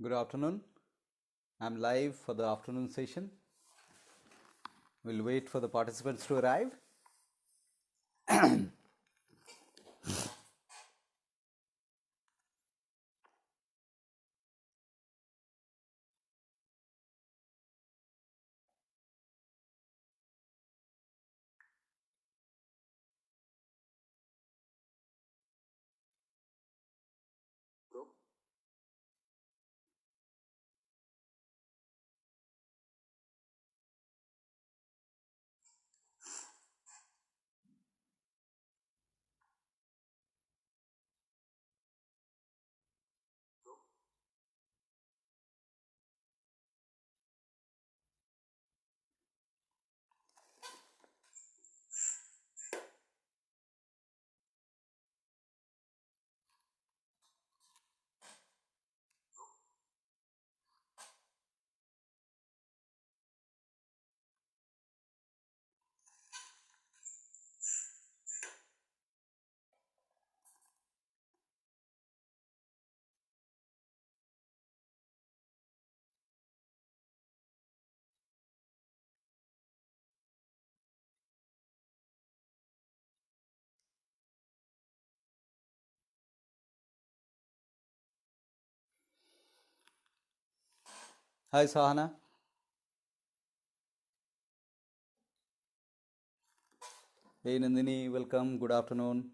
Good afternoon. I'm live for the afternoon session. We'll wait for the participants to arrive. Hi, Sahana. Hey, Nandini. Welcome. Good afternoon.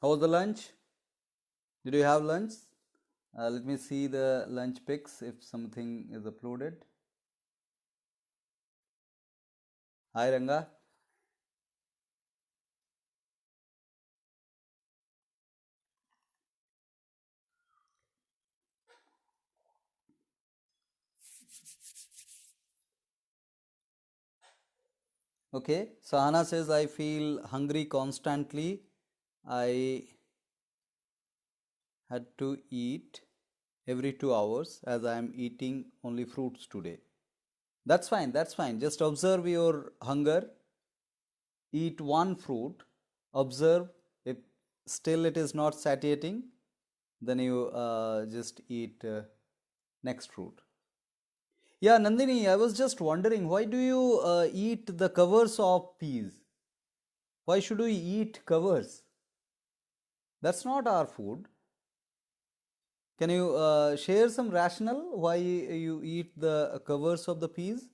How was the lunch? Did you have lunch? Let me see the lunch pics if something is uploaded. Hi, Ranga. Okay. Sahana says, I feel hungry constantly. I had to eat every 2 hours as I am eating only fruits today. That's fine. That's fine. Just observe your hunger. Eat one fruit. Observe if still it is not satiating, then you just eat next fruit. Yeah, Nandini, I was just wondering, why do you eat the covers of peas? Why should we eat covers? That's not our food. Can you share some rationale why you eat the covers of the peas?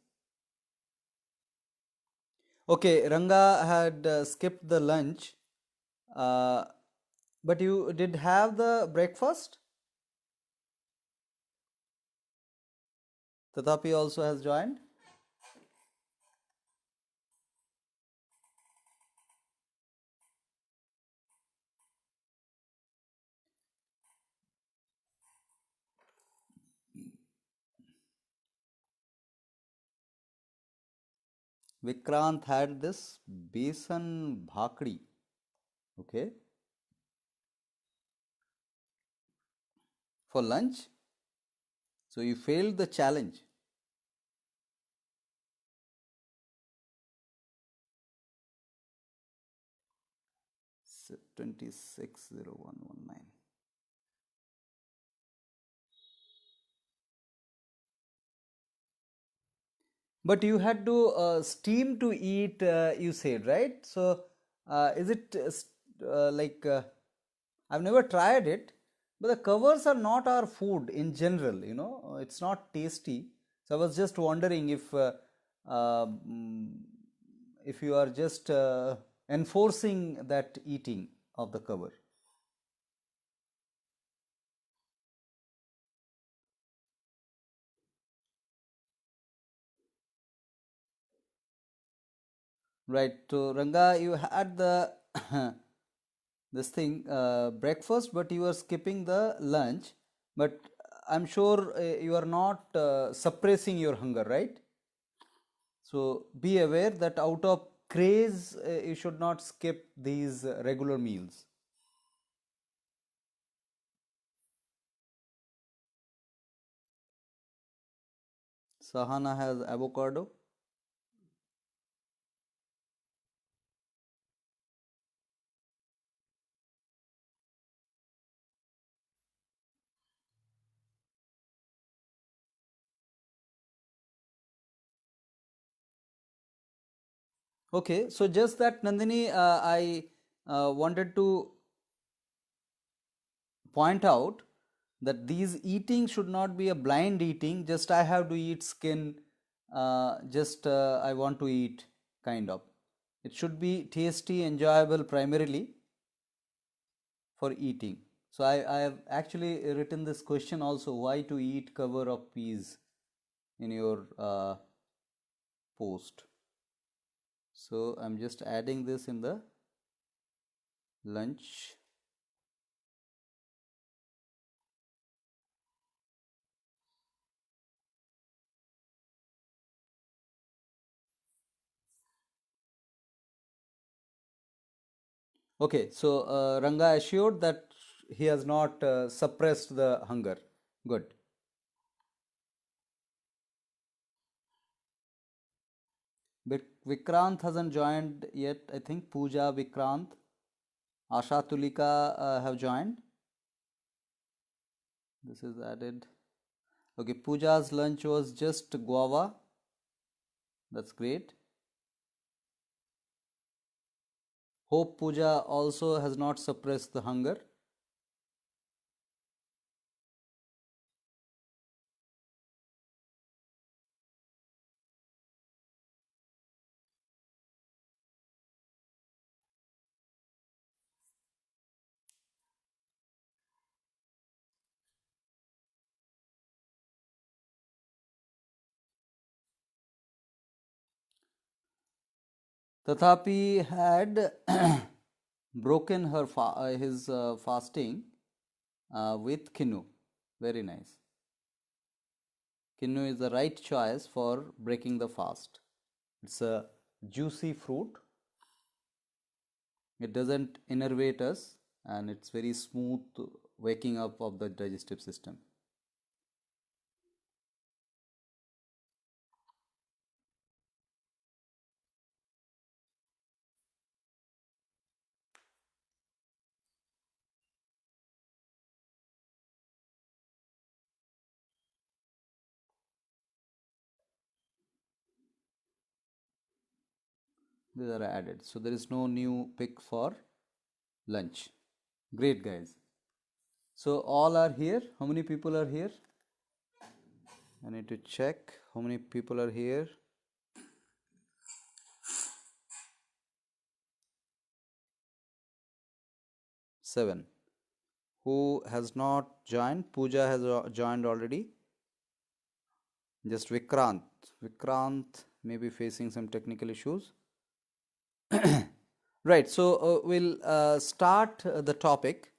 Okay, Ranga had skipped the lunch, uh, but you did have the breakfast. Tatapi also has joined. Vikrant had this besan bhakri, okay, for lunch. So you failed the challenge. 260119. But you had to steam to eat, you said, right? So is it like I've never tried it, but the covers are not our food in general, it's not tasty. So I was just wondering um, if you are just enforcing that eating of the cover. Right. So Ranga, you had the this thing breakfast, but you are skipping the lunch. But I'm sure you are not suppressing your hunger, right? So be aware that out of craze, you should not skip these regular meals. Sahana has avocado. Okay, so just that, Nandini, I wanted to point out that these eating should not be a blind eating, just I have to eat skin, just I want to eat kind of. It should be tasty, enjoyable primarily for eating. So I have actually written this question also, why to eat cover of peas in your post. So I'm just adding this in the lunch. Okay, so Ranga assured that he has not suppressed the hunger. Good. Vikrant hasn't joined yet. I think Pooja, Vikrant, Asha, Tulika have joined. This is added. Okay, Pooja's lunch was just guava. That's great. Hope Pooja also has not suppressed the hunger. Tathapi had broken his fasting with Kinu. Very nice. Kinu is the right choice for breaking the fast. It's a juicy fruit. It doesn't innervate us and it's very smooth waking up of the digestive system. These are added. So there is no new pick for lunch. Great, guys. So all are here. How many people are here? I need to check how many people are here. 7. Who has not joined? Pooja has joined already. Just Vikrant. Vikrant may be facing some technical issues. Right, so we'll start the topic.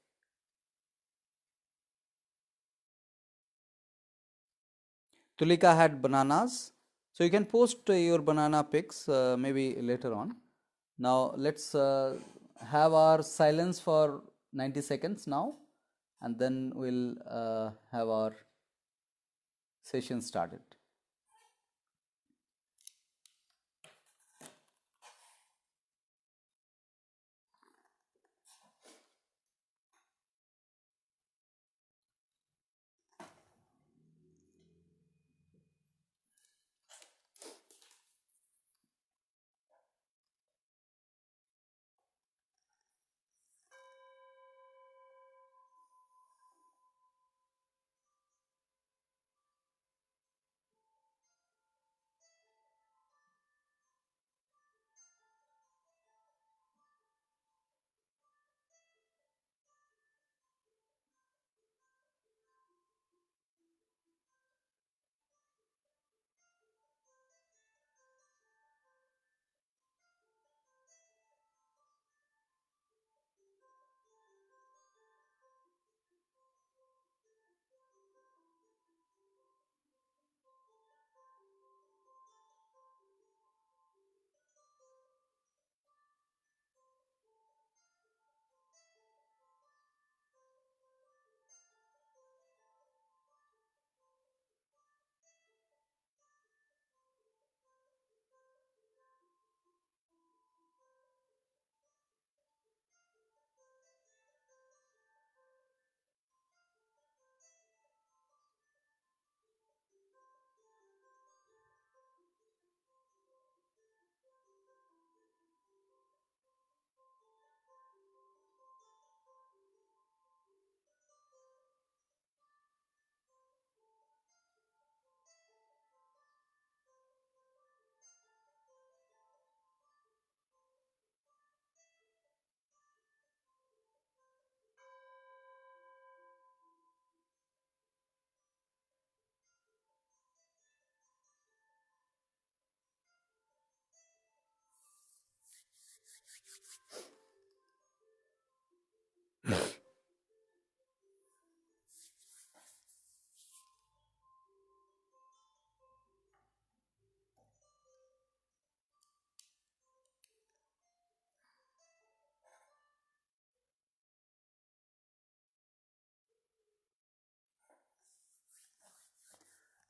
Tulika had bananas. So you can post your banana pics maybe later on. Now let's have our silence for 90 seconds now and then we'll have our session started.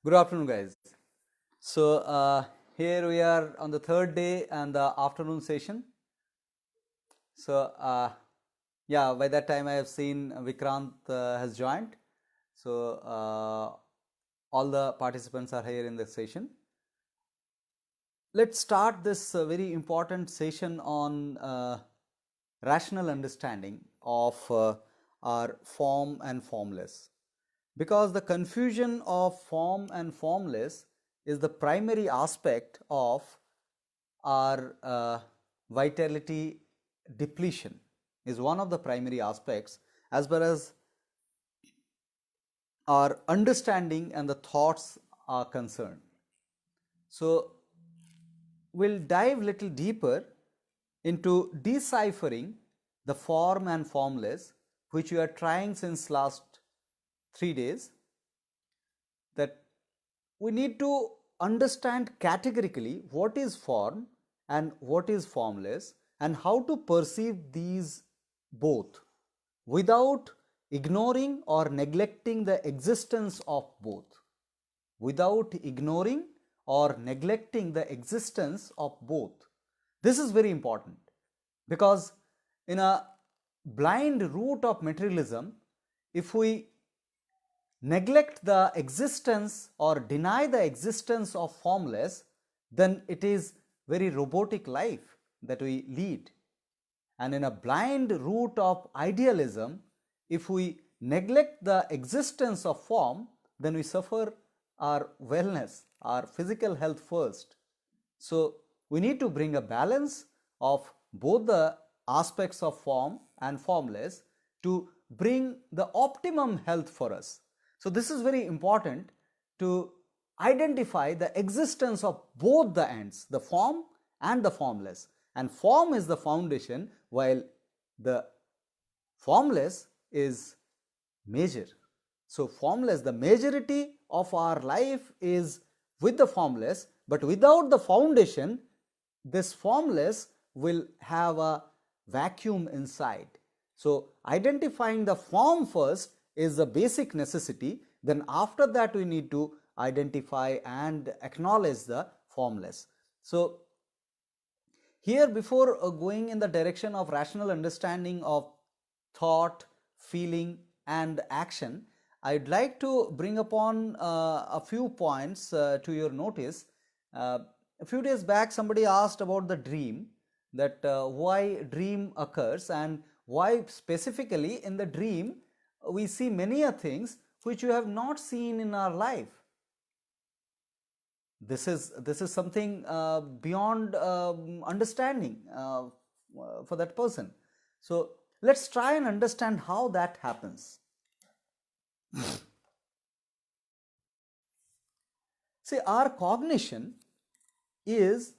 Good afternoon, guys. So, here we are on the third day and the afternoon session. So, yeah, by that time I have seen Vikrant has joined. So, all the participants are here in the session. Let's start this very important session on rational understanding of our form and formless. Because the confusion of form and formless is the primary aspect of our vitality depletion, is one of the primary aspects as far as our understanding and the thoughts are concerned. So, we'll dive little deeper into deciphering the form and formless, which we are trying since last 3 days, that we need to understand categorically what is form and what is formless and how to perceive these both without ignoring or neglecting the existence of both. Without ignoring or neglecting the existence of both. This is very important because in a blind route of materialism, if we neglect the existence or deny the existence of formless, then it is very robotic life that we lead. And in a blind route of idealism, if we neglect the existence of form, then we suffer our wellness, our physical health first. So, we need to bring a balance of both the aspects of form and formless to bring the optimum health for us. So, this is very important to identify the existence of both the ends, the form and the formless. And form is the foundation while the formless is major. So, formless, the majority of our life is with the formless, but without the foundation, this formless will have a vacuum inside. So, identifying the form first is the basic necessity. Then after that we need to identify and acknowledge the formless. So, here before going in the direction of rational understanding of thought, feeling and action, I'd like to bring upon a few points to your notice. A few days back somebody asked about the dream, that why dream occurs and why specifically in the dream we see many things which you have not seen in our life. This is something beyond understanding for that person. So let's try and understand how that happens. See, our cognition is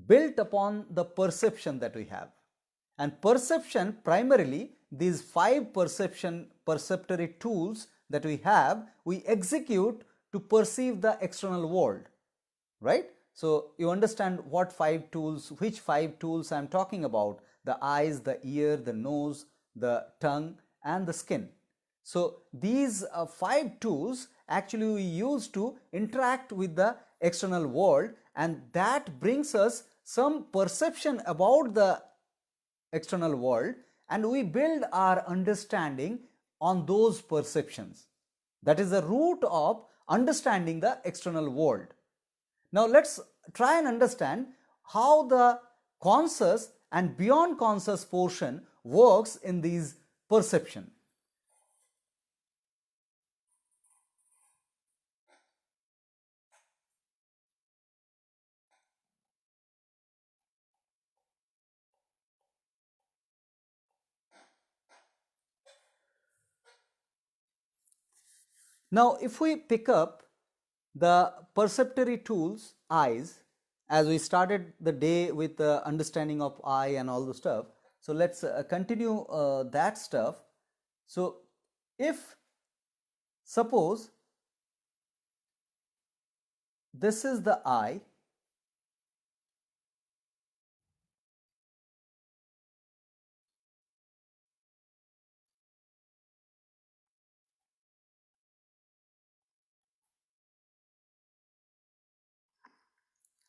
built upon the perception that we have, and perception, primarily these 5 perceptory tools that we have, we execute to perceive the external world, right? So you understand what 5 tools, which 5 tools I am talking about: the eyes, the ear, the nose, the tongue and the skin. So these 5 tools actually we use to interact with the external world, and that brings us some perception about the external world, and we build our understanding on those perceptions. That is the root of understanding the external world. Now let's try and understand how the conscious and beyond conscious portion works in these perception. Now if we pick up the perceptory tools, eyes, as we started the day with the understanding of I and all the stuff, so let's continue that stuff. So if suppose this is the I,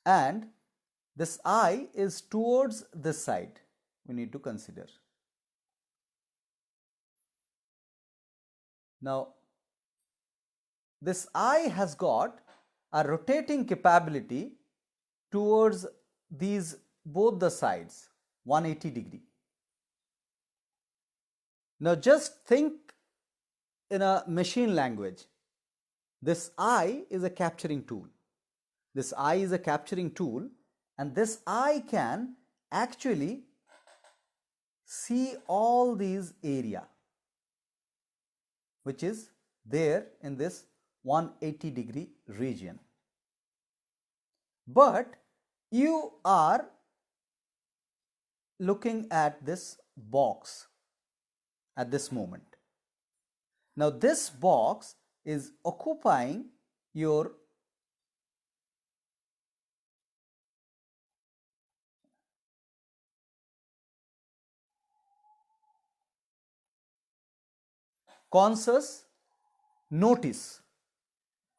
and this I is towards this side, we need to consider. Now this I has got a rotating capability towards these both the sides 180 degree. Now just think in a machine language, this I is a capturing tool. This I is a capturing tool, and this I can actually see all these area which is there in this 180 degree region. But you are looking at this box at this moment. Now this box is occupying your conscious notice.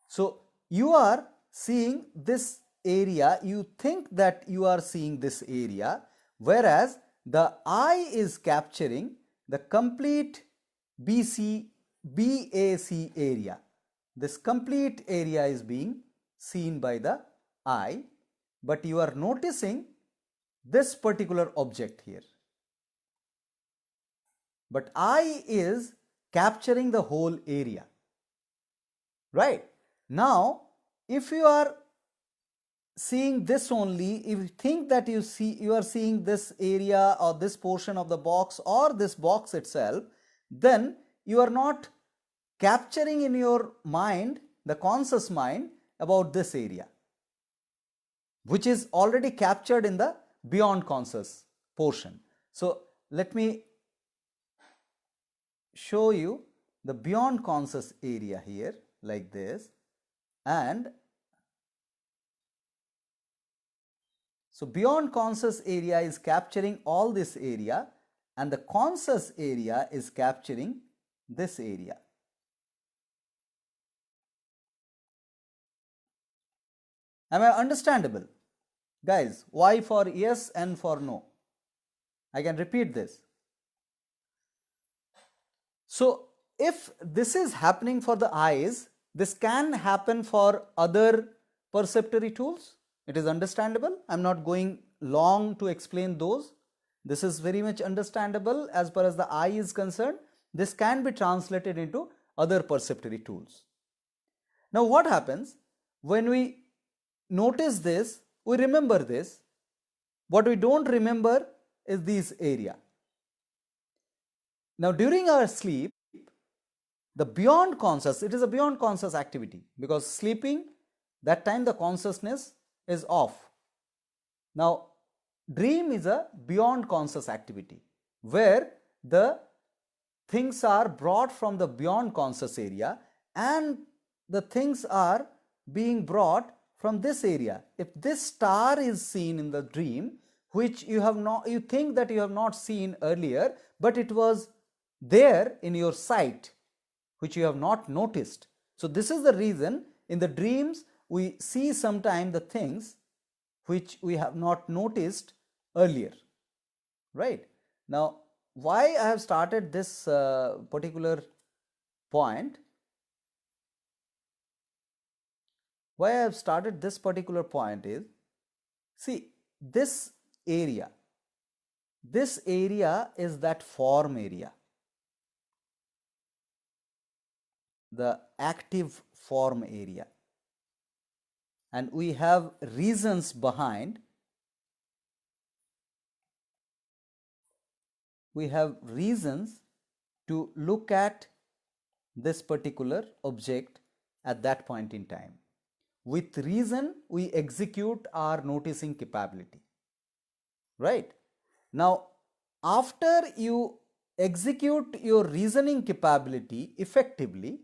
So you are seeing this area, you think that you are seeing this area, whereas the I is capturing the complete BAC area. This complete area is being seen by the I, but you are noticing this particular object here. But I is capturing the whole area, right? Now if you are seeing this only, if you think that you are seeing this area or this portion of the box or this box itself, then you are not capturing in your mind, the conscious mind, about this area, which is already captured in the beyond conscious portion. So let me show you the beyond conscious area here like this, and so beyond conscious area is capturing all this area, and the conscious area is capturing this area. Am I understandable? Guys, Y for yes and for no. I can repeat this. So if this is happening for the eyes, this can happen for other perceptory tools. It is understandable. I am not going long to explain those. This is very much understandable as far as the eye is concerned. This can be translated into other perceptory tools. Now what happens when we notice this, we remember this. What we don't remember is this area. Now during our sleep, the beyond conscious, it is a beyond conscious activity, because sleeping, that time the consciousness is off. Now dream is a beyond conscious activity where the things are brought from the beyond conscious area and the things are being brought from this area. If this star is seen in the dream, which you think that you have not seen earlier, but it was there in your sight, which you have not noticed. So this is the reason in the dreams we see sometime the things which we have not noticed earlier, right? Now why I have started this particular point, is, see, this area is that form area, the active form area, and we have reasons behind, to look at this particular object at that point in time. with reason we execute our noticing capability, right? Now, after you execute your reasoning capability effectively,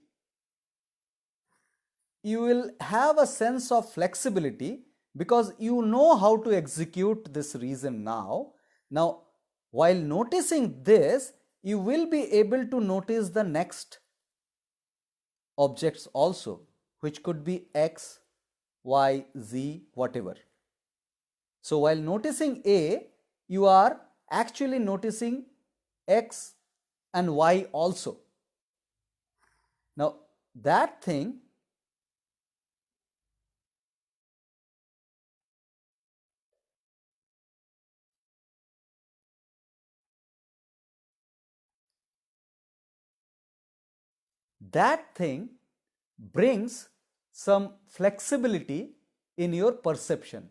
you will have a sense of flexibility because you know how to execute this reason now. Now, while noticing this, you will be able to notice the next objects also, which could be X, Y, Z, whatever. So while noticing A, you are actually noticing X and Y also. Now that thing brings some flexibility in your perception.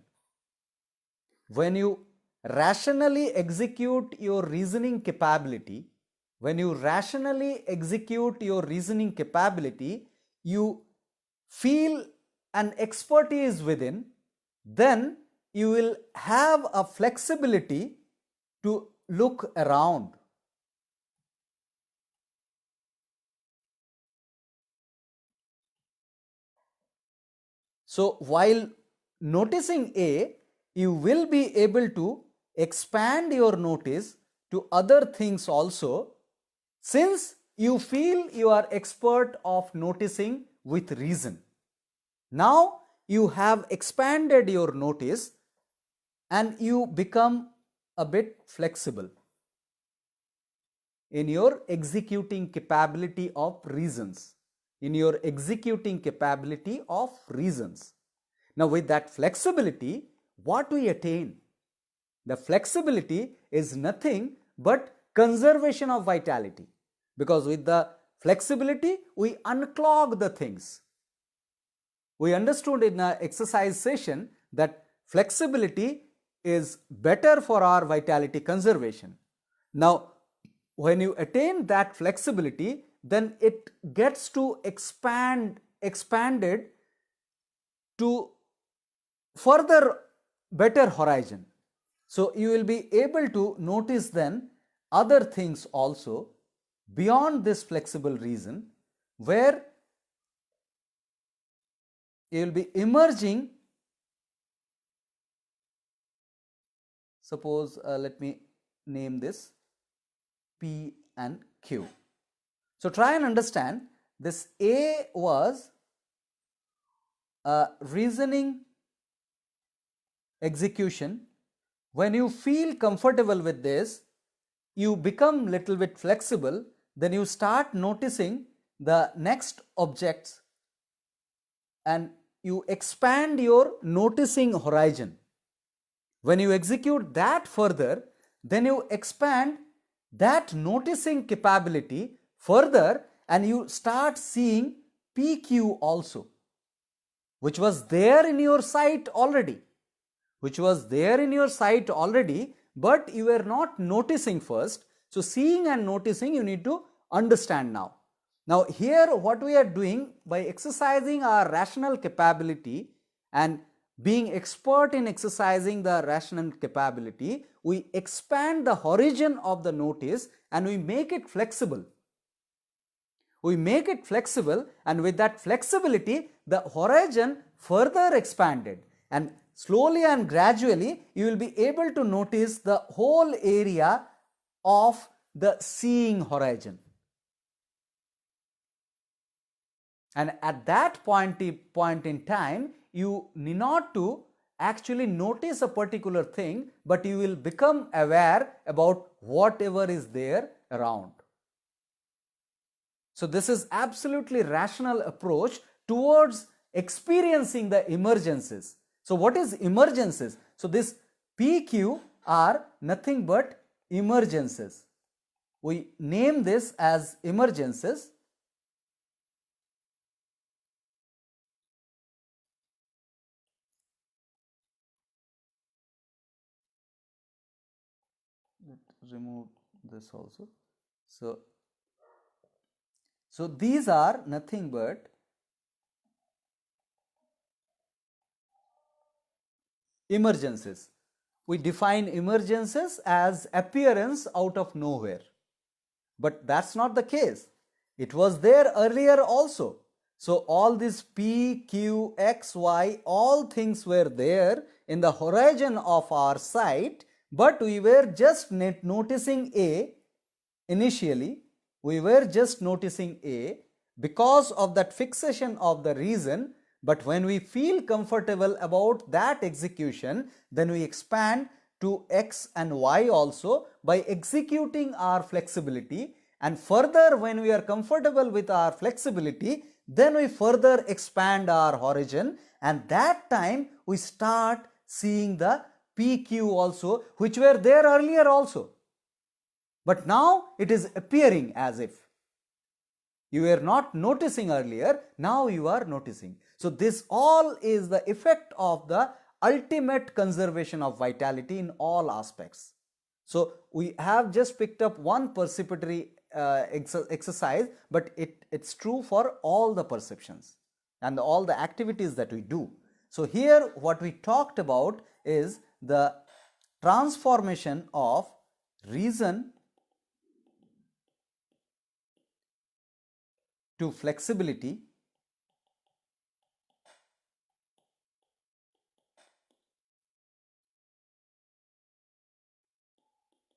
When you rationally execute your reasoning capability, you feel an expertise within, then you will have a flexibility to look around. So while noticing A, you will be able to expand your notice to other things also, since you feel you are expert of noticing with reason. Now you have expanded your notice and you become a bit flexible in your executing capability of reasons. Now with that flexibility, what we attain? The flexibility is nothing but conservation of vitality, because with the flexibility we unclog the things. We understood in an exercise session that flexibility is better for our vitality conservation. Now when you attain that flexibility, then it gets to expanded to further better horizon. So you will be able to notice then other things also beyond this flexible reason, where you will be emerging. Suppose let me name this P and Q. So try and understand, this A was a reasoning execution. When you feel comfortable with this, you become little bit flexible, then you start noticing the next objects and you expand your noticing horizon. When you execute that further, then you expand that noticing capability further and you start seeing PQ also, which was there in your sight already, but you were not noticing first. So seeing and noticing you need to understand now. Now here what we are doing, by exercising our rational capability and being expert in exercising the rational capability, we expand the horizon of the notice and we make it flexible. And with that flexibility, the horizon further expanded, and slowly and gradually you will be able to notice the whole area of the seeing horizon. And at that point in time, you need not to actually notice a particular thing, but you will become aware about whatever is there around. So this is absolutely rational approach towards experiencing the emergences. So what is emergences? So this PQ are nothing but emergences. We name this as emergences. Let's remove this also. So these are nothing but Emergencies. We define emergencies as appearance out of nowhere. But that's not the case. It was there earlier also. So all these P, Q, X, Y, all things were there in the horizon of our sight, but we were just noticing A initially. We were just noticing A because of that fixation of the reason. But when we feel comfortable about that execution, then we expand to X and Y also by executing our flexibility. And further, when we are comfortable with our flexibility, then we further expand our horizon, and that time we start seeing the PQ also, which were there earlier also. But now it is appearing as if. You were not noticing earlier, now you are noticing. So this all is the effect of the ultimate conservation of vitality in all aspects. So we have just picked up one perceptory exercise, but it's true for all the perceptions and all the activities that we do. So here what we talked about is the transformation of reason to flexibility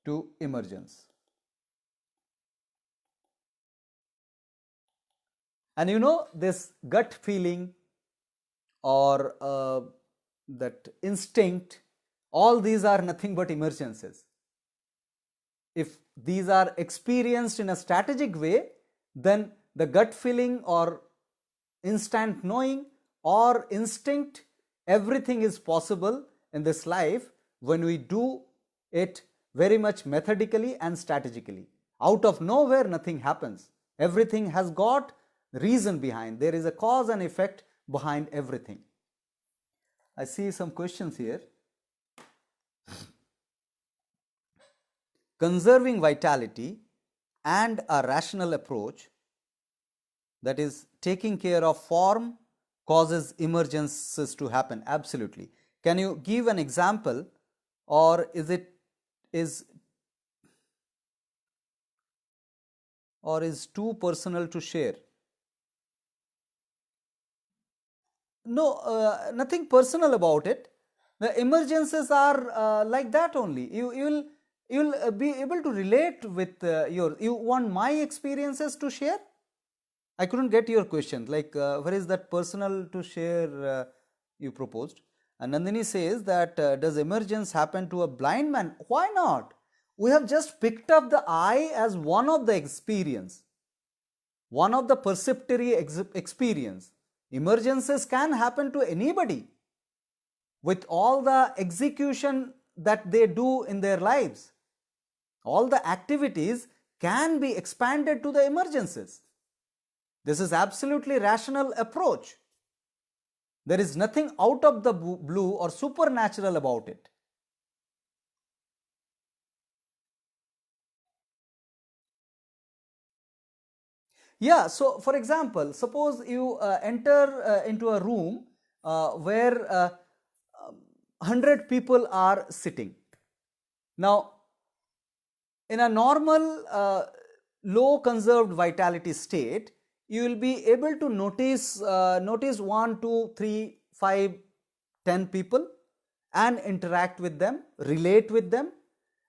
to emergence. And you know, this gut feeling or that instinct, all these are nothing but emergencies. If these are experienced in a strategic way, then the gut feeling or instant knowing or instinct, everything is possible in this life when we do it very much methodically and strategically. Out of nowhere, nothing happens. Everything has got reason behind. There is a cause and effect behind everything. I see some questions here. Conserving vitality and a rational approach, that is taking care of form, causes emergencies to happen. Absolutely. Can you give an example, or is too personal to share? No, nothing personal about it. The emergencies are like that only. You'll be able to relate with you want my experiences to share? I couldn't get your question. Like, where is that personal to share you proposed? And Nandini says that does emergence happen to a blind man? Why not? We have just picked up the eye as one of the experience, one of the perceptory experience. Emergences can happen to anybody with all the execution that they do in their lives. All the activities can be expanded to the emergencies. This is absolutely rational approach. There is nothing out of the blue or supernatural about it. Yeah, so for example, suppose you enter into a room where 100 people are sitting. Now, in a normal low conserved vitality state, you will be able to notice 1, 2, 3, 5, 10 people and interact with them, relate with them.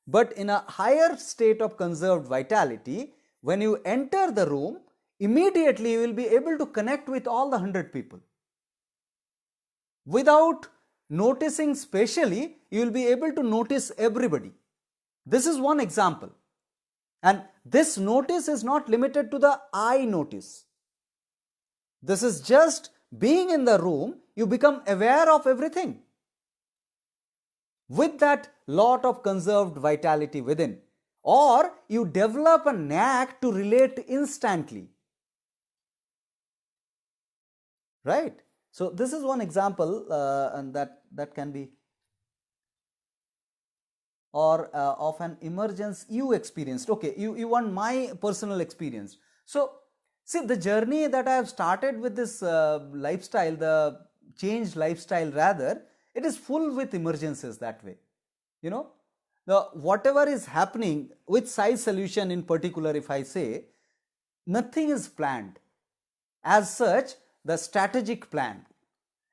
But in a higher state of conserved vitality, when you enter the room, immediately you will be able to connect with all the 100 people. Without noticing spatially, you will be able to notice everybody. This is one example. And this notice is not limited to the eye notice. This is just being in the room, you become aware of everything. With that lot of conserved vitality within. Or you develop a knack to relate instantly. Right? So this is one example and that can be, or of an emergence you experienced. Okay, you want my personal experience. So see, the journey that I have started with this lifestyle, the changed lifestyle rather, it is full with emergencies that way. You know, the whatever is happening with size solution in particular, if I say, nothing is planned as such, the strategic plan.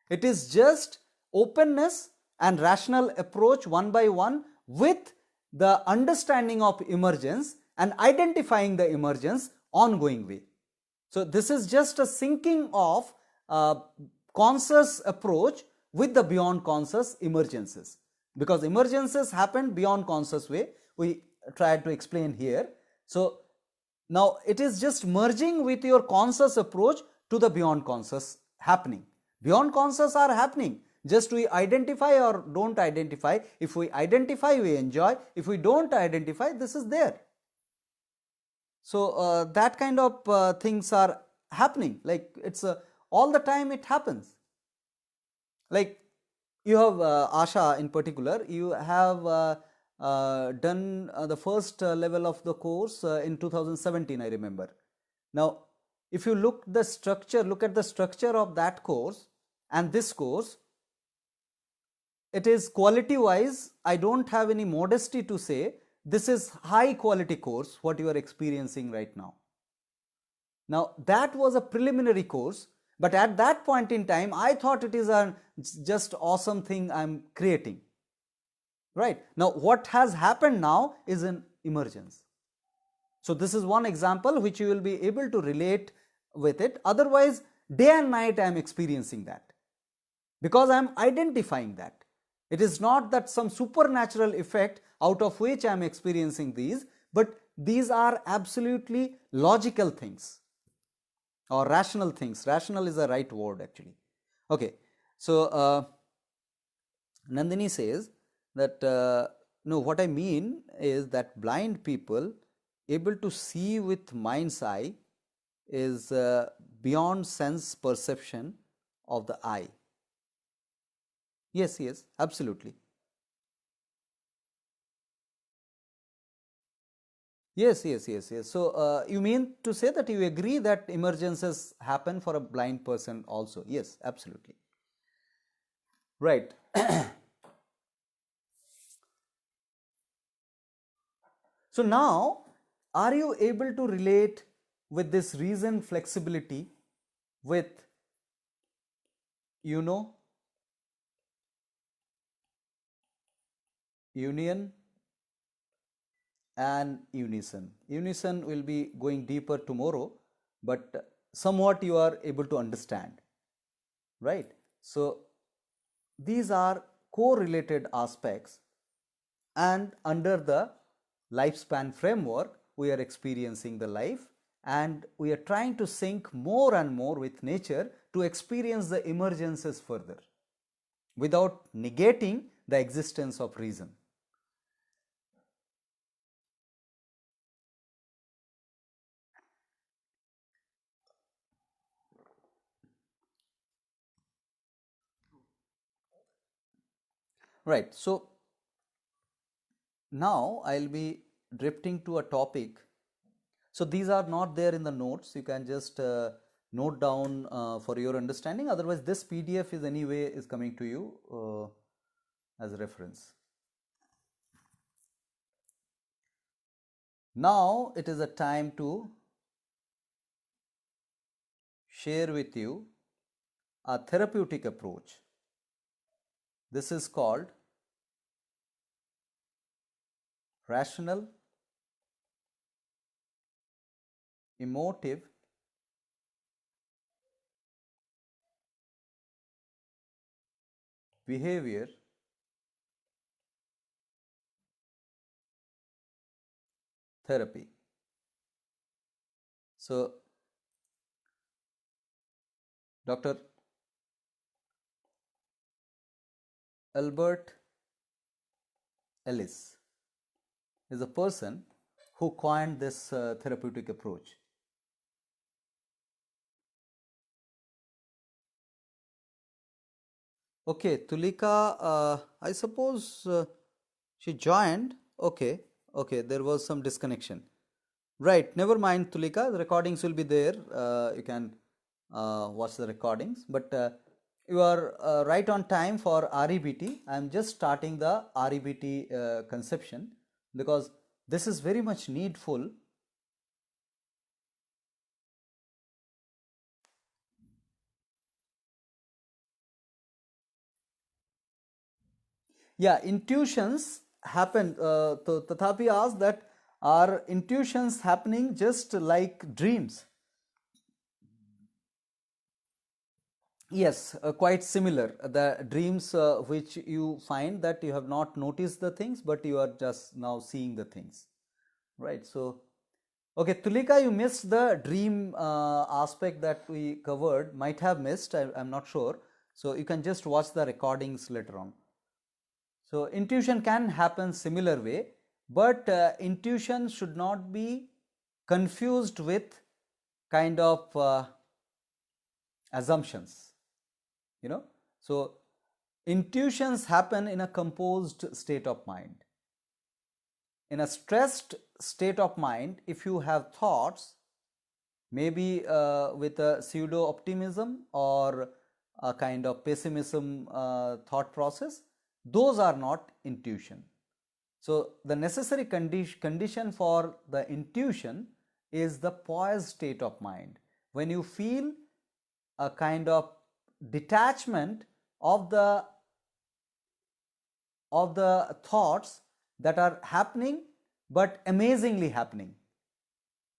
It is just openness and rational approach one by one with the understanding of emergence and identifying the emergence ongoing way. So this is just a syncing of conscious approach with the beyond conscious emergences, because emergences happen beyond conscious way, we tried to explain here. So now it is just merging with your conscious approach to the beyond conscious happening. Beyond conscious are happening, just we identify or don't identify. If we identify, we enjoy. If we don't identify, this is there. So that kind of things are happening, like it's all the time it happens. Like you have Asha in particular, you have done the first level of the course in 2017, I remember. Now if you look at the structure of that course and this course, it is quality wise, I don't have any modesty to say this is high quality course what you are experiencing right now. Now that was a preliminary course, but at that point in time I thought it is a just awesome thing I'm creating. Right. Now what has happened now is an emergence. So this is one example which you will be able to relate with it. Otherwise day and night I am experiencing that, because I am identifying that. It is not that some supernatural effect out of which I am experiencing these, but these are absolutely logical things or rational things. Rational is the right word actually. Okay. So Nandini says that no, what I mean is that blind people able to see with mind's eye is beyond sense perception of the eye. Yes, yes, absolutely. Yes, yes, yes, yes. So you mean to say that you agree that emergences happen for a blind person also? Yes, absolutely. Right. So now, are you able to relate with this reason flexibility with, you know, union and unison? Unison will be going deeper tomorrow, but somewhat you are able to understand, right? So these are correlated aspects, and under the lifespan framework we are experiencing the life, and we are trying to sync more and more with nature to experience the emergences further without negating the existence of reason. Right. So now I'll be drifting to a topic. So these are not there in the notes. You can just note down for your understanding. Otherwise, this PDF is anyway is coming to you as a reference. Now it is a time to share with you a therapeutic approach. This is called rational, emotive, behavior therapy. So Dr. Albert Ellis is a person who coined this therapeutic approach. Okay, Tulika, I suppose she joined. Okay, okay, there was some disconnection. Right, never mind, Tulika, the recordings will be there. You can watch the recordings. But You are right on time for REBT. I am just starting the REBT conception because this is very much needful. Yeah, intuitions happen. Tathapi asked that are intuitions happening just like dreams? Yes, quite similar. The dreams which you find that you have not noticed the things, but you are just now seeing the things, right? So, okay, Tulika, you missed the dream aspect that we covered. Might have missed. I'm not sure. So you can just watch the recordings later on. So intuition can happen similar way, but intuition should not be confused with kind of assumptions, you know. So intuitions happen in a composed state of mind. In a stressed state of mind, if you have thoughts, maybe with a pseudo optimism or a kind of pessimism thought process, those are not intuition. So the necessary condition for the intuition is the poised state of mind, when you feel a kind of detachment of the thoughts that are happening but amazingly happening.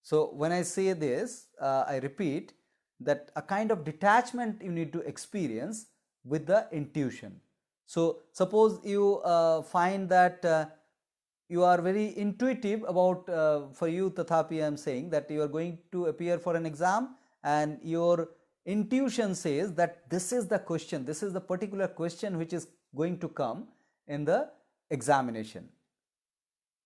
So when I say this, I repeat that a kind of detachment you need to experience with the intuition. So suppose you find that you are very intuitive about, for you Tathapi I am saying that you are going to appear for an exam and your intuition says that this is the question, this is the particular question which is going to come in the examination,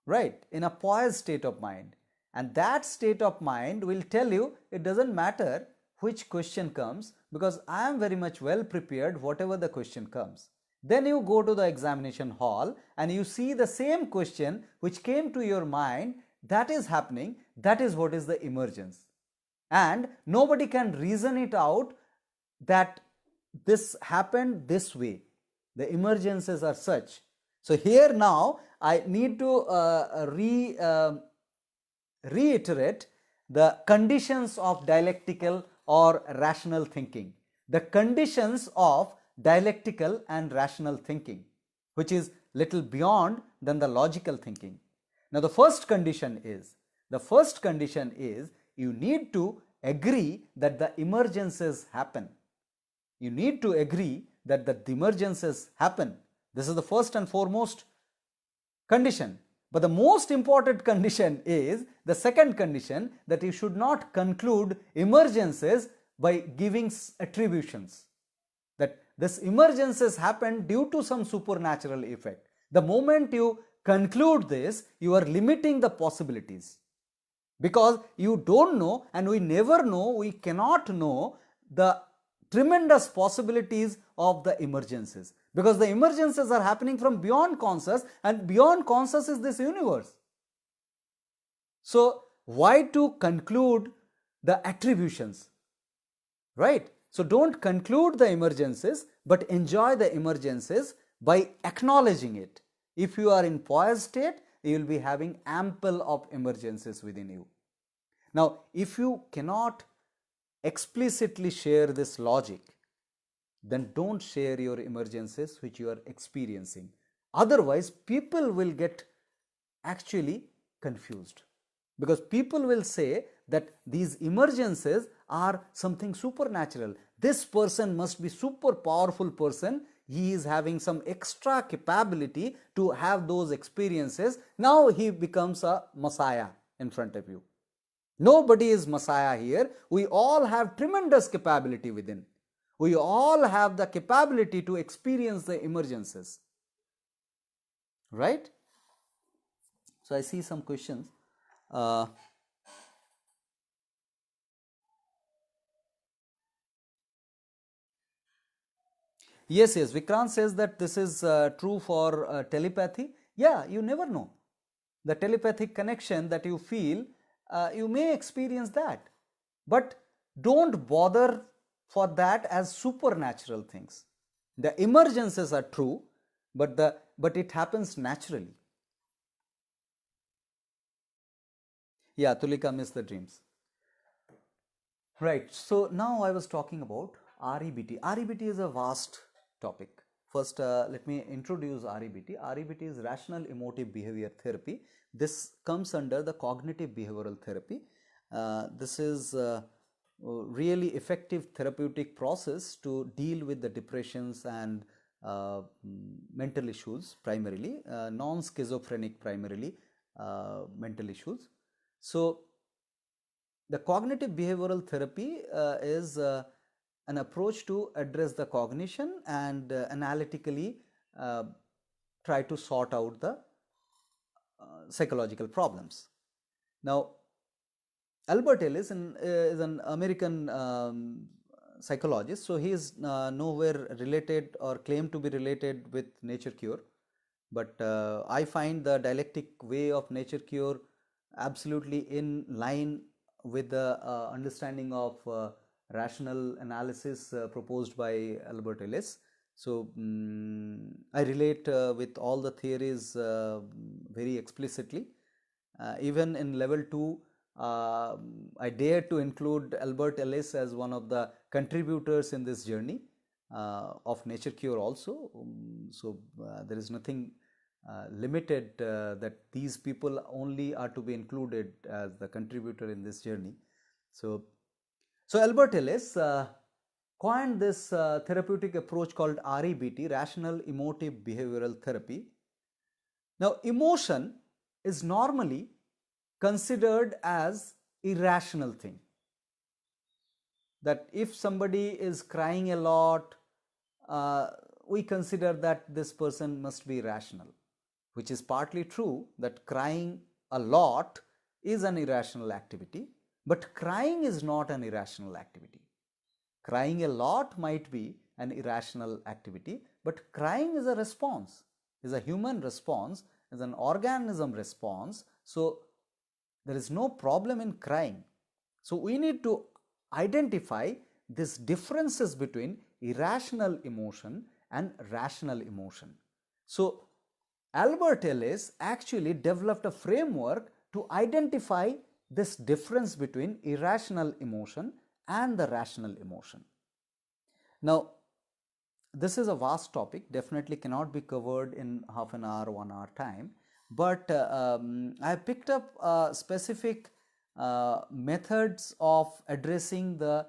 right, in a poised state of mind. And that state of mind will tell you it doesn't matter which question comes because I am very much well prepared whatever the question comes. Then you go to the examination hall and you see the same question which came to your mind, that is happening, that is what is the emergence. And nobody can reason it out that this happened this way. The emergences are such. So here now I need to reiterate the conditions of dialectical or rational thinking. The conditions of dialectical and rational thinking, which is little beyond than the logical thinking. Now the first condition is you need to agree that the emergences happen. You need to agree that the emergences happen. This is the first and foremost condition. But the most important condition is the second condition, that you should not conclude emergences by giving attributions, that this emergences happened due to some supernatural effect. The moment you conclude this, you are limiting the possibilities, because you don't know, and we never know, we cannot know the tremendous possibilities of the emergences, because the emergences are happening from beyond conscious, and beyond conscious is this universe. So why to conclude the attributions, right? So don't conclude the emergences, but enjoy the emergences by acknowledging it. If you are in poised state, you will be having ample of emergencies within you. Now if you cannot explicitly share this logic, then don't share your emergencies which you are experiencing. Otherwise people will get actually confused, because people will say that these emergencies are something supernatural. This person must be super powerful person, he is having some extra capability to have those experiences. Now he becomes a messiah in front of you. Nobody is messiah here. We all have tremendous capability within. We all have the capability to experience the emergencies, right? So I see some questions. Yes, Vikrant says that this is true for telepathy. Yeah, you never know. The telepathic connection that you feel, you may experience that. But don't bother for that as supernatural things. The emergences are true, but it happens naturally. Yeah, Tulika missed the dreams. Right. So now I was talking about REBT. REBT is a vast topic. First, let me introduce REBT. REBT is Rational Emotive Behavior Therapy. This comes under the cognitive behavioral therapy. This is really effective therapeutic process to deal with the depressions and mental issues primarily, non-schizophrenic primarily mental issues. So the cognitive behavioral therapy is an approach to address the cognition and analytically try to sort out the psychological problems. Now, Albert Ellis is an American psychologist, so he is nowhere related or claimed to be related with nature cure. But I find the dialectic way of nature cure absolutely in line with the understanding of rational analysis proposed by Albert Ellis. So I relate with all the theories very explicitly. Even in level 2, I dare to include Albert Ellis as one of the contributors in this journey of nature cure also. There is nothing limited that these people only are to be included as the contributor in this journey. So Albert Ellis coined this therapeutic approach called REBT, Rational Emotive Behavioral Therapy. Now, emotion is normally considered as irrational thing. That if somebody is crying a lot, we consider that this person must be rational, which is partly true that crying a lot is an irrational activity, but crying is not an irrational activity. Crying a lot might be an irrational activity, but crying is a response, is a human response, is an organism response. So there is no problem in crying. So we need to identify these differences between irrational emotion and rational emotion. So Albert Ellis actually developed a framework to identify this difference between irrational emotion and the rational emotion. Now, this is a vast topic, definitely cannot be covered in half an hour, 1 hour time, but I picked up specific methods of addressing the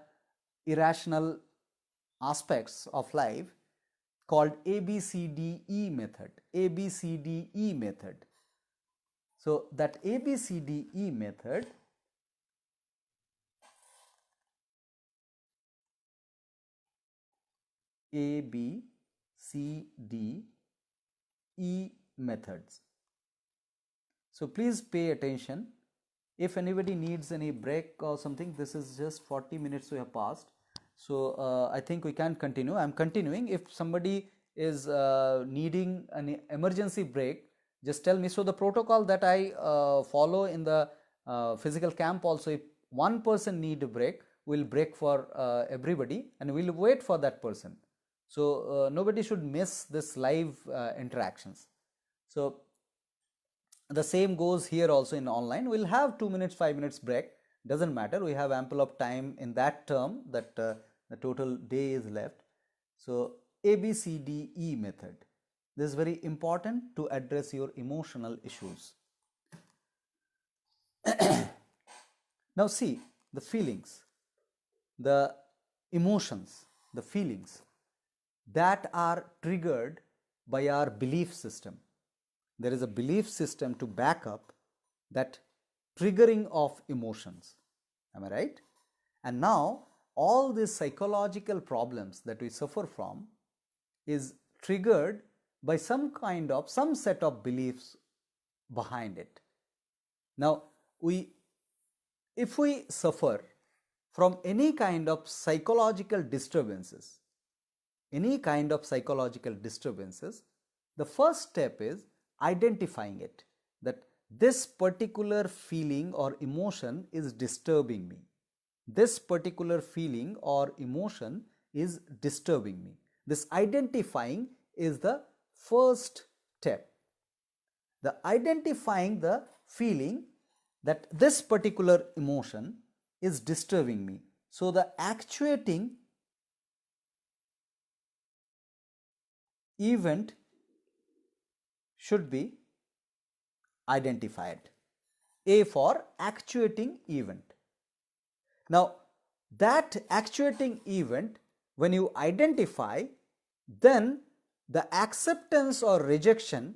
irrational aspects of life called ABCDE method. ABCDE method. So that ABCDE method ABCDE methods. So please pay attention. If anybody needs any break or something, this is just 40 minutes we have passed. So I think we can continue. I'm continuing. If somebody is needing an emergency break, just tell me. So the protocol that I follow in the physical camp also, if one person need a break, we'll break for everybody and we'll wait for that person. So nobody should miss this live interactions. So the same goes here also in online. We'll have 2 minutes, 5 minutes break. Doesn't matter. We have ample of time in that term that the total day is left. So ABCDE method. This is very important to address your emotional issues. Now see the feelings, the emotions, the feelings that are triggered by our belief system. There is a belief system to back up that triggering of emotions. Am I right? And now all these psychological problems that we suffer from is triggered by some set of beliefs behind it. Now if we suffer from any kind of psychological disturbances, the first step is identifying it, that this particular feeling or emotion is disturbing me. this particular feeling or emotion is disturbing me. This identifying is the first step. The identifying the feeling that this particular emotion is disturbing me. So the actuating event should be identified. A for actuating event. Now that actuating event, when you identify, then the acceptance or rejection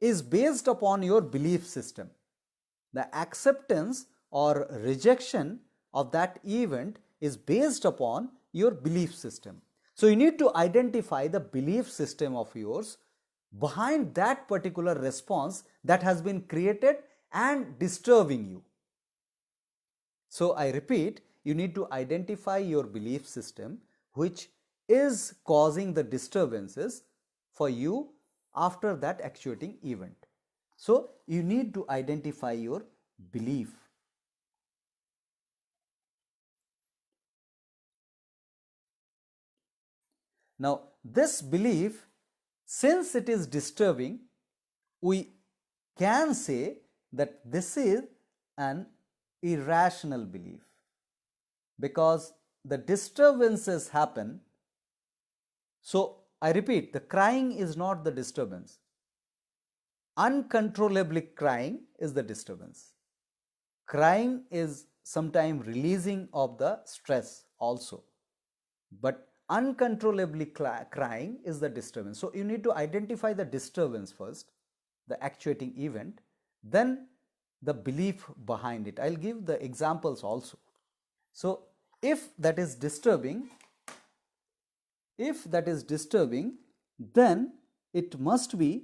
is based upon your belief system. The acceptance or rejection of that event is based upon your belief system. So you need to identify the belief system of yours behind that particular response that has been created and disturbing you. So I repeat, you need to identify your belief system which is causing the disturbances for you after that actuating event. So you need to identify your belief. Now this belief, since it is disturbing, we can say that this is an irrational belief, because the disturbances happen. So I repeat, the crying is not the disturbance. Uncontrollably crying is the disturbance. Crying is sometimes releasing of the stress also, but uncontrollably crying is the disturbance. So you need to identify the disturbance first, the actuating event, then the belief behind it. I'll give the examples also. So if that is disturbing, then it must be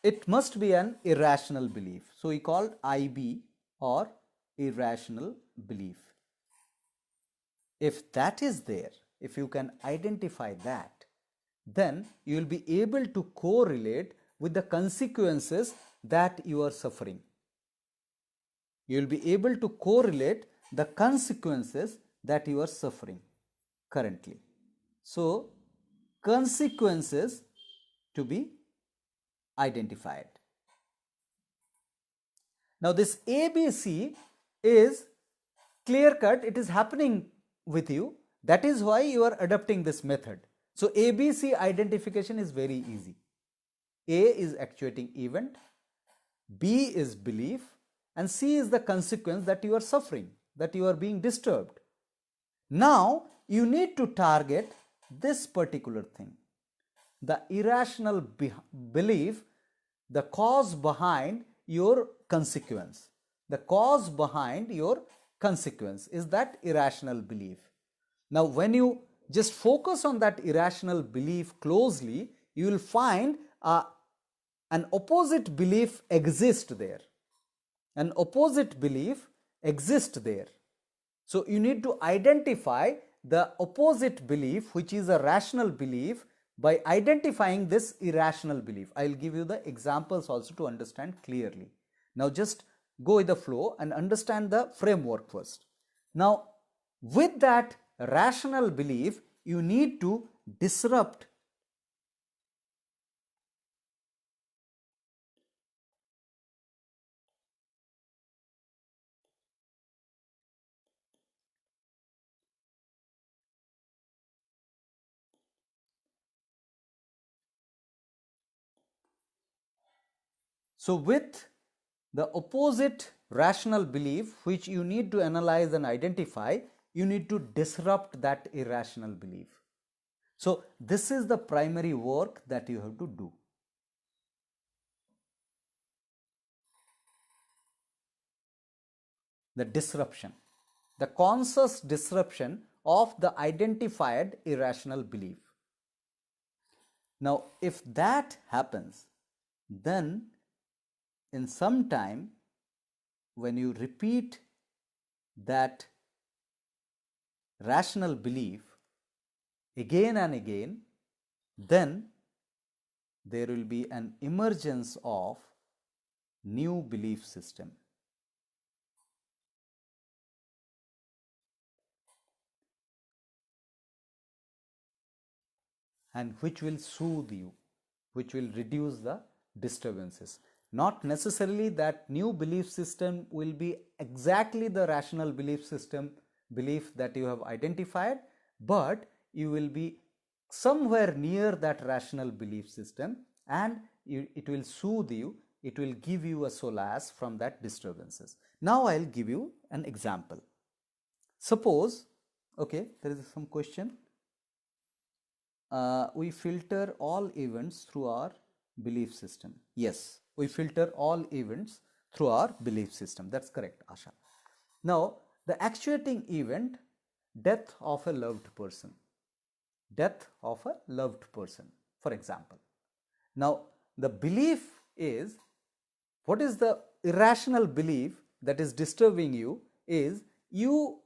an irrational belief. So we call IB, or irrational belief. If that is there, if you can identify that, then you will be able to correlate with the consequences that you are suffering. You will be able to correlate the consequences that you are suffering currently. So consequences to be identified. Now this ABC is clear cut, it is happening with you. That is why you are adopting this method. So ABC identification is very easy. A is actuating event, B is belief, and C is the consequence that you are suffering, that you are being disturbed. Now you need to target this particular thing, the irrational belief, the cause behind your consequence. The cause behind your consequence is that irrational belief. Now when you just focus on that irrational belief closely, you will find an opposite belief exists there. An opposite belief exists there. So you need to identify the opposite belief, which is a rational belief, by identifying this irrational belief. I will give you the examples also to understand clearly. Now just go with the flow and understand the framework first. Now with that rational belief, you need to disrupt So with the opposite rational belief, which you need to analyze and identify, you need to disrupt that irrational belief. So this is the primary work that you have to do. The disruption, the conscious disruption of the identified irrational belief. Now if that happens, then in some time, when you repeat that rational belief again and again, then there will be an emergence of new belief system. and which will soothe you, which will reduce the disturbances. Not necessarily that new belief system will be exactly the rational belief that you have identified, but you will be somewhere near that rational belief system, and it will soothe you, it will give you a solace from that disturbances. Now I'll give you an example. Suppose, okay, there is some question. We filter all events through our belief system. Yes, we filter all events through our belief system. That's correct, Asha. Now, the actuating event, death of a loved person. Death of a loved person, for example. Now, the belief is, what is the irrational belief that is disturbing you is you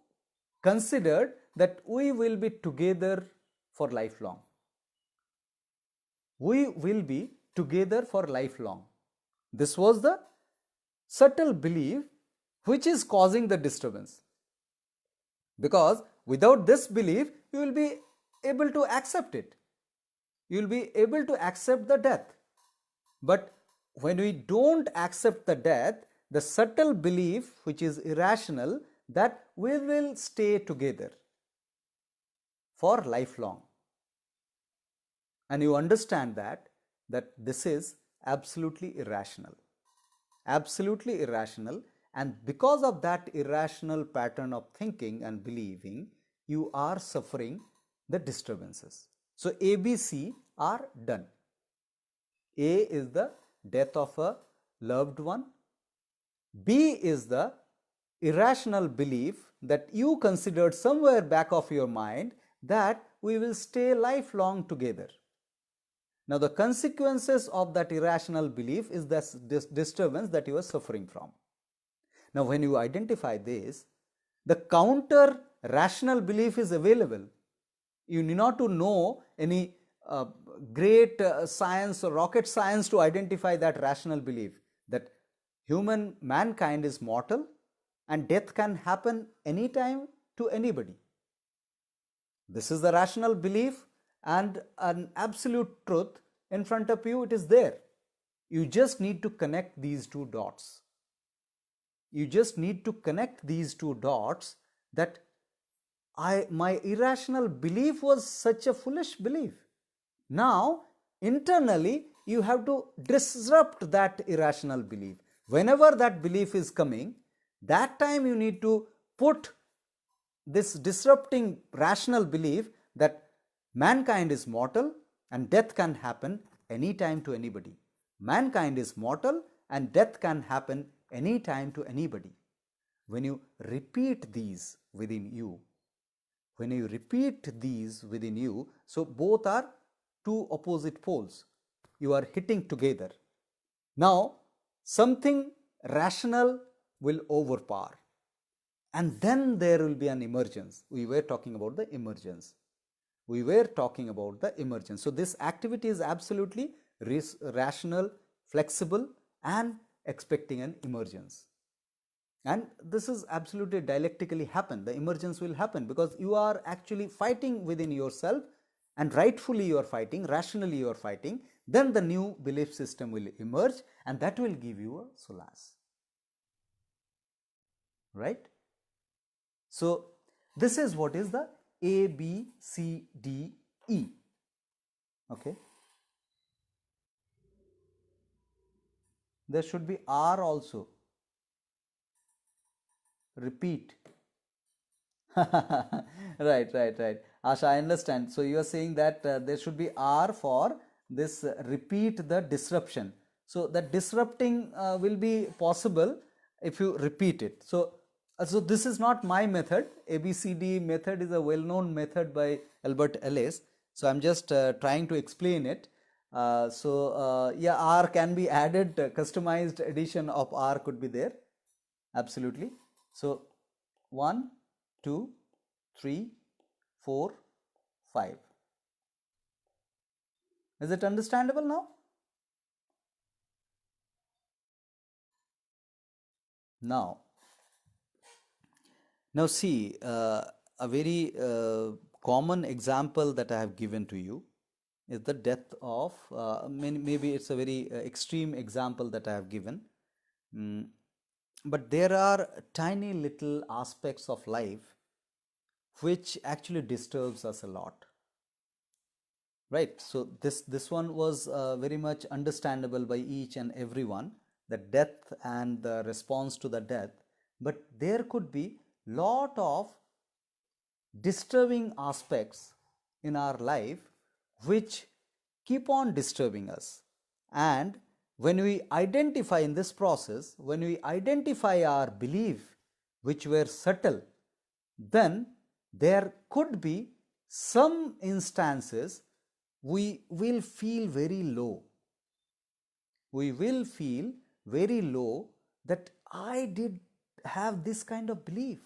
considered that we will be together for lifelong. We will be together for lifelong. This was the subtle belief which is causing the disturbance. Because without this belief, you will be able to accept it. You will be able to accept the death. But when we don't accept the death, the subtle belief which is irrational, that we will stay together for lifelong. And you understand that this is absolutely irrational. Absolutely irrational. And because of that irrational pattern of thinking and believing, you are suffering the disturbances. So A, B, C are done. A is the death of a loved one. B is the irrational belief that you considered somewhere back of your mind that we will stay lifelong together. Now, the consequences of that irrational belief is this disturbance that you are suffering from. Now, when you identify this, the counter rational belief is available. You need not to know any great science or rocket science to identify that rational belief, that mankind is mortal and death can happen anytime to anybody. This is the rational belief, and an absolute truth in front of you, it is there. You just need to connect these two dots. You just need to connect these two dots, that my irrational belief was such a foolish belief. Now, internally, you have to disrupt that irrational belief. Whenever that belief is coming, that time you need to put this disrupting rational belief that mankind is mortal and death can happen anytime to anybody. Mankind is mortal and death can happen anytime to anybody. When you repeat these within you, so both are two opposite poles. You are hitting together. Now, something rational will overpower. And then there will be an emergence. We were talking about the emergence. So this activity is absolutely rational, flexible, and expecting an emergence. And this is absolutely dialectically happen. The emergence will happen because you are actually fighting within yourself, and rightfully you are fighting, rationally you are fighting. Then the new belief system will emerge, and that will give you a solace. Right? So this is what is the A, B, C, D, E. Okay. There should be R also. Repeat. Right. Asha, I understand. So you are saying that there should be R for this repeat the disruption. So that disrupting will be possible if you repeat it. So this is not my method. ABCD method is a well-known method by Albert Ellis. So I'm just trying to explain it. Yeah, R can be added. Customized edition of R could be there. Absolutely. So 1, 2, 3, 4, 5. Is it understandable now? Now see, a very common example that I have given to you. is the death of, maybe it's a very extreme example that I have given. Mm, but there are tiny little aspects of life which actually disturbs us a lot, right? So this one was very much understandable by each and everyone, the death and the response to the death. But there could be lot of disturbing aspects in our life which keep on disturbing us. And when we identify in this process, when we identify our belief which were subtle, then there could be some instances we will feel very low. We will feel very low that I did have this kind of belief.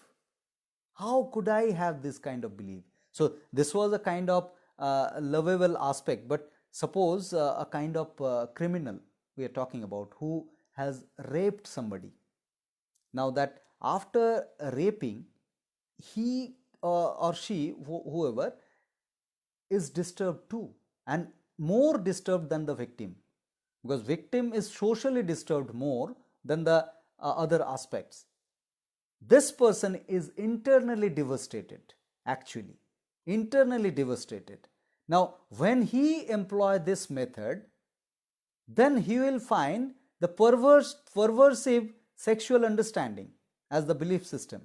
How could I have this kind of belief? So this was a kind of lovable aspect. But suppose a kind of criminal we are talking about who has raped somebody. Now that after raping, he or she, whoever, is disturbed too, and more disturbed than the victim, because victim is socially disturbed more than the other aspects. This person is internally devastated, actually internally devastated. Now when he employ this method, then he will find the perversive sexual understanding as the belief system,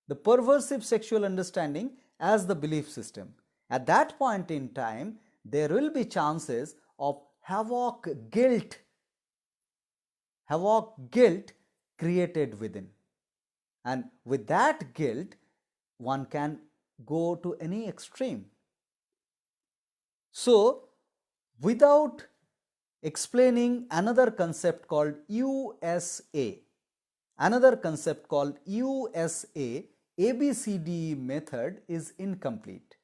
the perversive sexual understanding as the belief system. At that point in time, there will be chances of havoc guilt created within. And with that guilt, one can go to any extreme. So, without explaining another concept called USA, ABCD method is incomplete,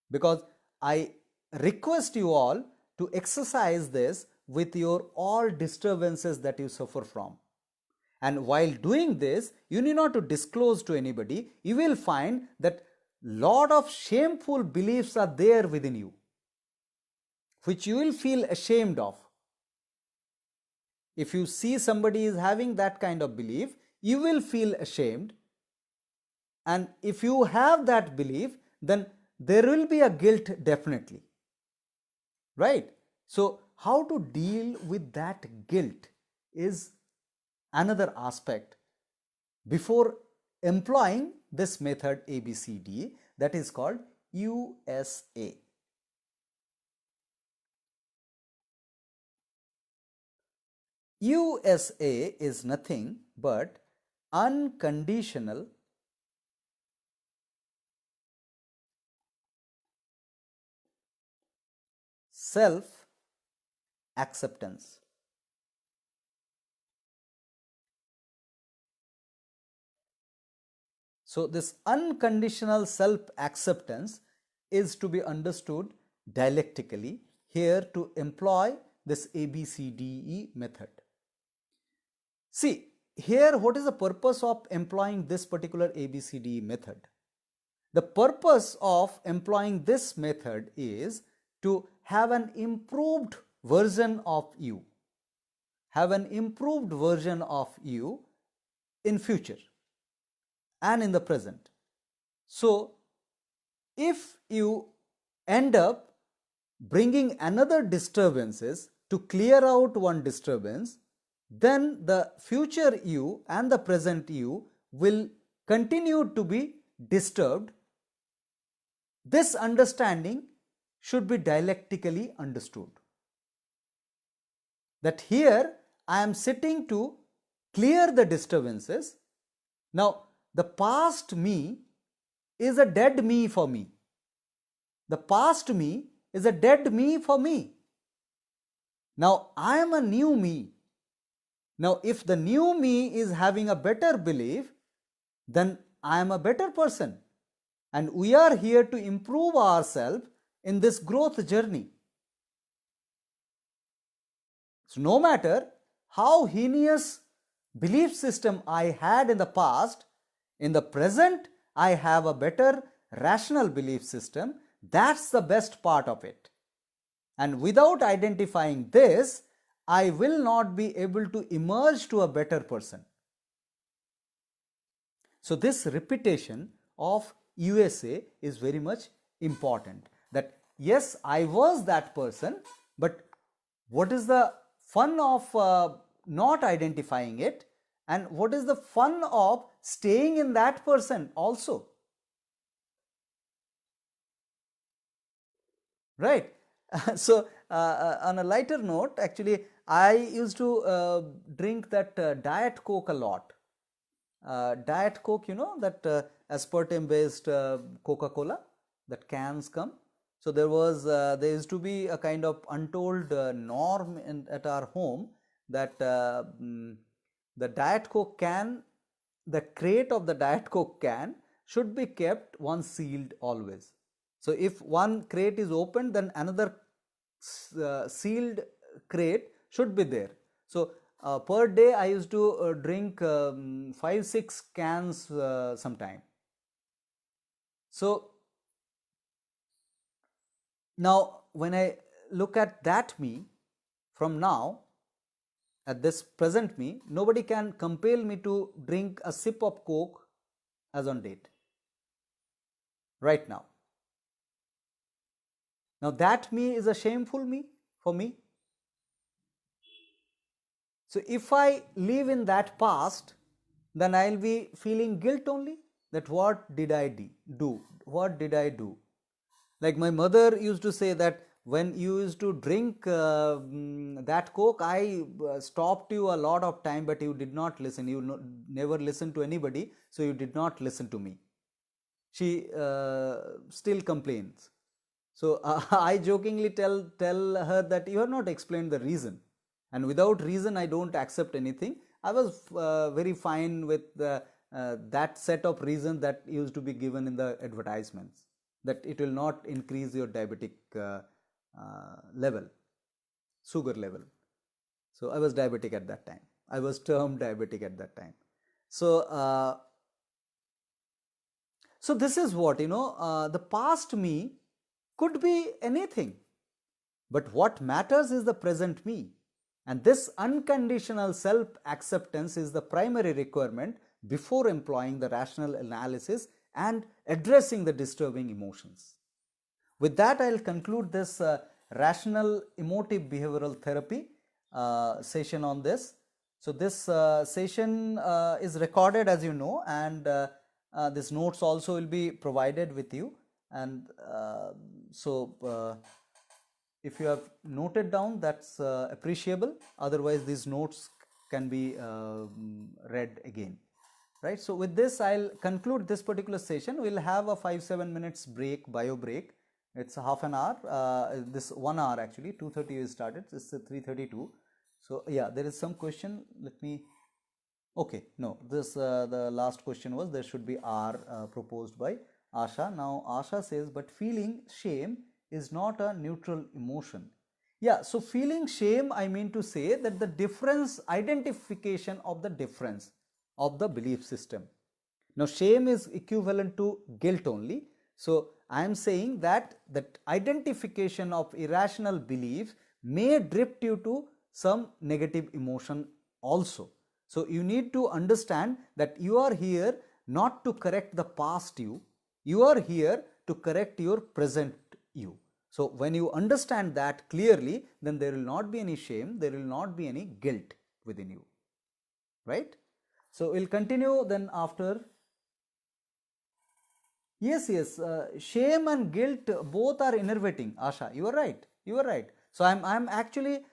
because I request you all to exercise this with your all disturbances that you suffer from. And while doing this, you need not to disclose to anybody. You will find that lot of shameful beliefs are there within you, which you will feel ashamed of. If you see somebody is having that kind of belief, you will feel ashamed. And if you have that belief, then there will be a guilt definitely, right? So how to deal with that guilt is another aspect before employing this method ABCD, that is called USA. USA is nothing but unconditional self acceptance. So this unconditional self acceptance is to be understood dialectically here to employ this ABCDE method. See, here what is the purpose of employing this particular ABCDE method? The purpose of employing this method is to have an improved version of you, in future and in the present. So if you end up bringing another disturbances to clear out one disturbance, then the future you and the present you will continue to be disturbed. This understanding should be dialectically understood. That here I am sitting to clear the disturbances. Now the past me is a dead me for me. The past me is a dead me for me. Now I am a new me. Now if the new me is having a better belief, then I am a better person. And we are here to improve ourselves in this growth journey. So no matter how heinous belief system I had in the past, in the present I have a better rational belief system. That's the best part of it. And without identifying this, I will not be able to emerge to a better person. So this repetition of USA is very much important, that yes, I was that person, but what is the fun of not identifying it, and what is the fun of staying in that person also, right? So on a lighter note, actually I used to drink that Diet Coke a lot. Diet Coke, you know, that aspartame based Coca-Cola, that cans come. So there used to be a kind of untold norm at our home, that the Diet Coke can, the crate of the Diet Coke can should be kept one sealed always. So if one crate is opened, then another sealed crate should be there. So per day I used to drink 5-6 cans sometime. So now when I look at that me from now, at this present me, nobody can compel me to drink a sip of Coke as on date, right now. Now that me is a shameful me for me. So if I live in that past, then I'll be feeling guilt only, that what did I do? What did I do? Like my mother used to say that when you used to drink that Coke, I stopped you a lot of time, but you did not listen. You never listened to anybody, so you did not listen to me. She still complains. So I jokingly tell her that you have not explained the reason, and without reason I don't accept anything. I was very fine with that set of reasons that used to be given in the advertisements, that it will not increase your diabetic level, sugar level. So I was diabetic at that time. I was termed diabetic at that time. So so this is what, you know, the past me could be anything, but what matters is the present me. And this unconditional self acceptance is the primary requirement before employing the rational analysis and addressing the disturbing emotions. With that, I'll conclude this rational emotive behavioral therapy session on this. So this session is recorded, as you know, and this notes also will be provided with you. And so if you have noted down, that's appreciable. Otherwise, these notes can be read again. Right. So with this, I'll conclude this particular session. We'll have a 5-7 minutes break, bio break. It's a half an hour. This 1 hour actually. 2:30 is started. It's 3:32. So yeah, there is some question. Let me. Okay, no. This the last question was there should be R proposed by Asha. Now Asha says, but feeling shame is not a neutral emotion. Yeah, so feeling shame, I mean to say that the difference, identification of the difference of the belief system. Now shame is equivalent to guilt only. So I am saying that identification of irrational beliefs may drift you to some negative emotion also. So you need to understand that you are here not to correct the past you are here to correct your present you. So when you understand that clearly, then there will not be any shame, there will not be any guilt within you, right? So we'll continue then after. Yes, shame and guilt both are enervating, Asha. You are right. So I'm actually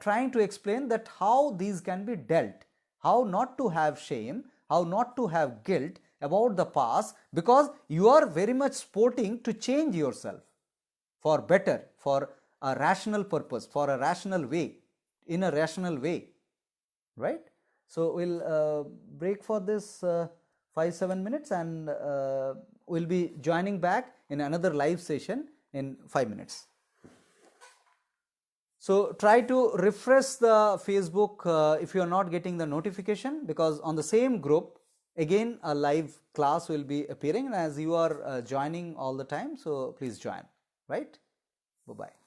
trying to explain that how these can be dealt, how not to have shame, how not to have guilt about the past, because you are very much sporting to change yourself for better, for a rational purpose, for a rational way, in a rational way, right? So we'll break for this 5-7 minutes, and we'll be joining back in another live session in 5 minutes. So try to refresh the Facebook if you are not getting the notification, because on the same group again a live class will be appearing, and as you are joining all the time, so please join, right? Bye bye.